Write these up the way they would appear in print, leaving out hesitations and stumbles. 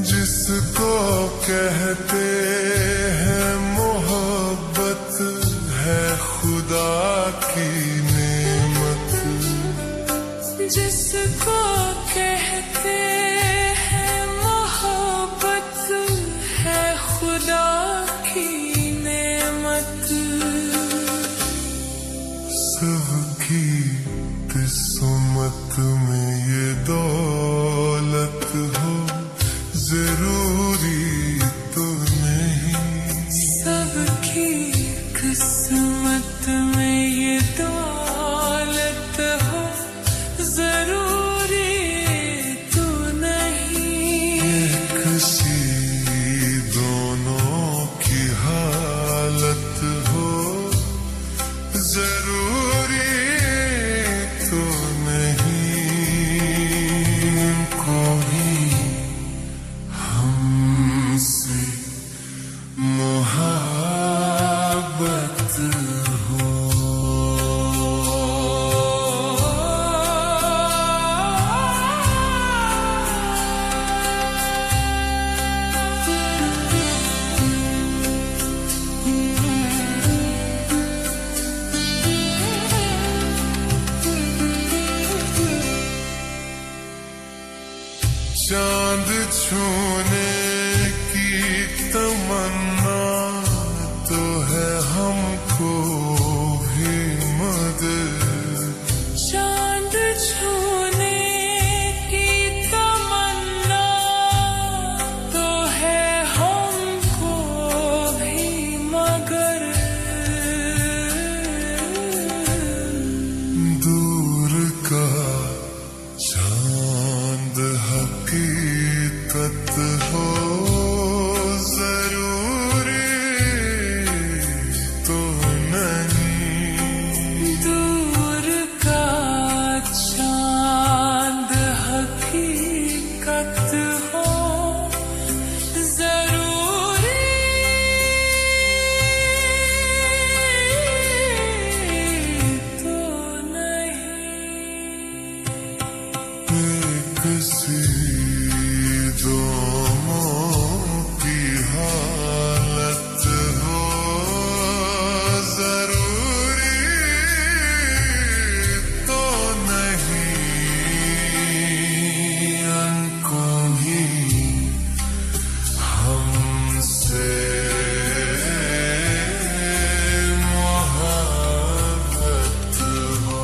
जिसको कहते हैं मोहब्बत है खुदा की नेमत, जिसको कहते हैं मोहब्बत है खुदा की नेमत। सबकी किस्मत में ये दौलत हो जरूरी तो नहीं, सबकी किस्मत में ये दौलत हो जरूरी तो नहीं। किसी दोनों की हालत हो जरूरी तो नहीं। कोई हमसे मोहब्बत हो, चांद छूने की तमन्ना तो है हमको भी मदद, चांद छूने की तमन्ना तो है हमको भी मगर दूर का चांद हकीकत हो जरूरी तो नहीं। दूर का चांद हकीकत हो जरूरी तो नहीं। किसी दोनों की हालत हो जरूरी तो नहीं। कोई हमसे मोहब्बत हो,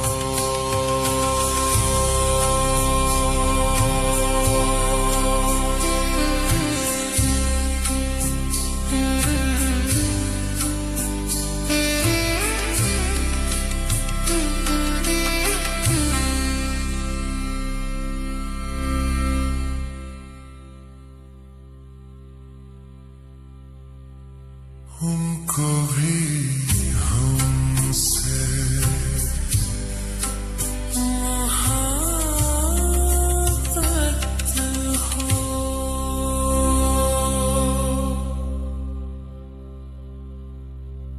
उनको भी हमसे